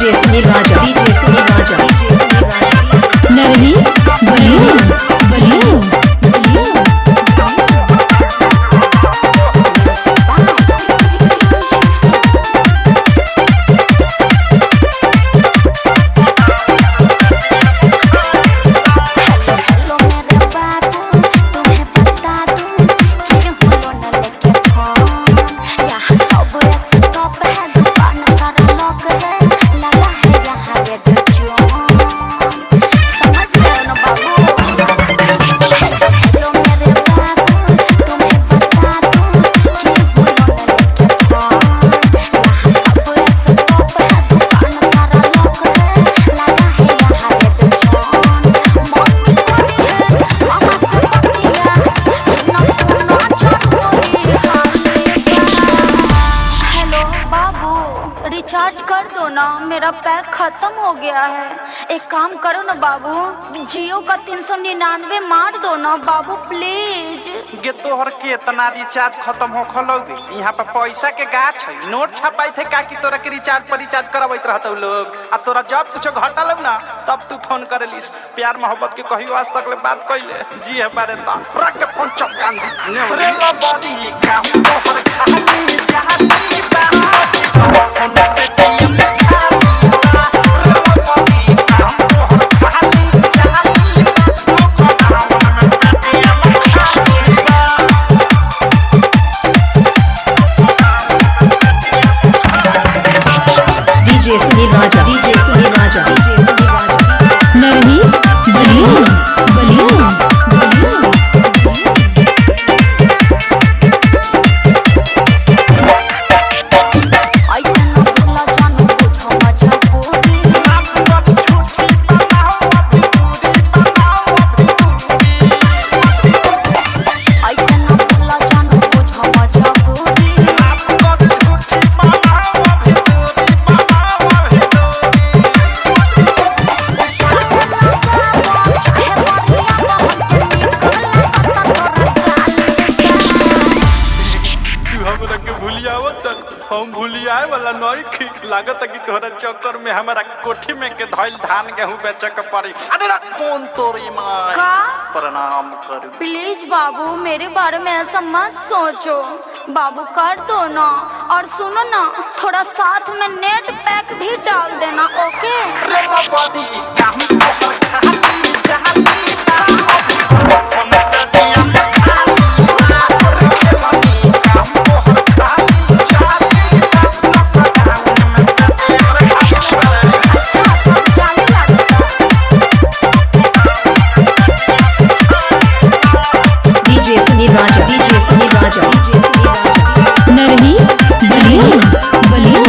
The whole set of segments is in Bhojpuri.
डीजे सुनील राजा नरही बलियो बलियो रिचार्ज कर दो ना, मेरा पैक खत्म हो गया है। एक काम करो ना बाबू, जियो का 399 मार दो ना बाबू प्लीज। गे तोहर के इतना रिचार्ज खत्म हो खलोगे, यहाँ पे पैसा के गाछ है, नोट छपाई थे का कि तोरा के रिचार्ज पर रिचार्ज करवाइत रहतौ लोग। आ तोरा जब कुछ घटल ना तब तू फोन करेलिस। प्यार मोहब्बत के कहियो आज तक ले बात कइले जी है बारे ता रख के फोन चौकान दी रे लो बॉडी काम तोहर खाली चाहती बा फोन पे डीजे सुनील राजा नरही बलियो बलियो हम भूलियाए वाला नई खिक लागत कि तोहरा चक्कर में हमारा कोठी में के धइल धान गेहूं बेचे के पड़ी। अरे रा फोन तोरी मां का प्रणाम करू प्लीज बाबू, मेरे बारे में ऐसा मत सोचो बाबू, कर दो ना। और सुनो ना, थोड़ा साथ में नेट पैक भी डाल देना, ओके। रे बाबी काम तोहर खाली चाहती नरही बलियो बलियो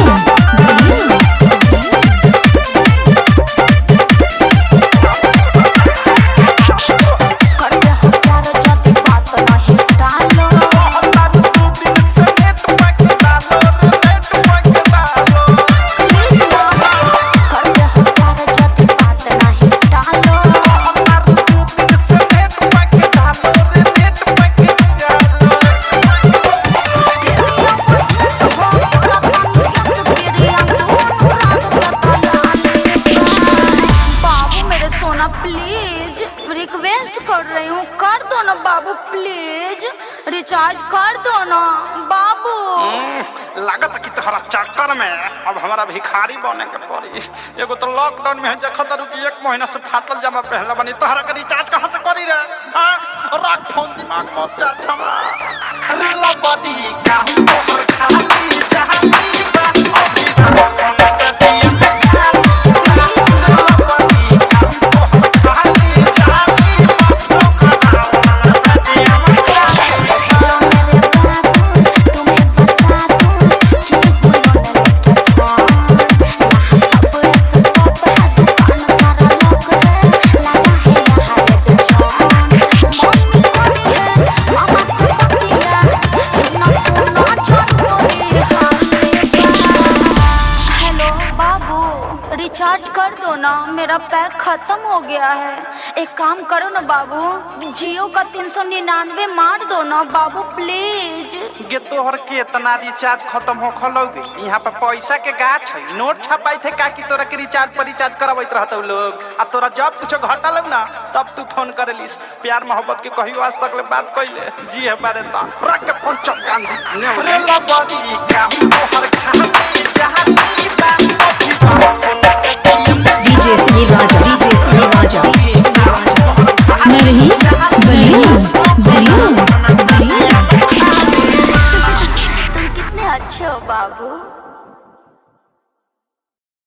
प्लीज रिक्वेस्ट कर रही हूँ, कर दो ना बाबू प्लीज, रिचार्ज कर दो ना बाबू। लागत कि तोहरा चक्कर में अब हमारा भिखारी बने के पड़ी। एगो तो लॉकडाउन में देखत कि 1 महीना से फाटल जमा पहला बनी, तोहरा के रिचार्ज कहाँ से करी रे? हां रख फोन दिमाग में चढ़ हमरा रे ला बॉडी काम तोहर खाली चाहती बा अभी फोन पे दिया not मेरा पैक खत्म हो गया है। एक काम करो ना बाबू, जियो का 399 मार दो ना बाबू प्लीज। गे तोहर के इतना रिचार्ज खत्म हो खलोगे, यहाँ पे पैसा के गाछ है, नोट छपाई थे का कि तोरा के रिचार्ज पर रिचार्ज करवाइत रहतौ लोग, आ तोरा जब कुछ घटल ना तब तू फोन करेलिस। प्यार मोहब्बत के कहियो आज तक ले बात कइले जी है बारे ता रख के फोन चपकान ने रे लबड़ी काम तोहर खाली जहानी बा DJ Sunil Raja. DJ Sunil Raja. नरही बलिया बलिया बलिया। तुम कितने अच्छे हो बाबू।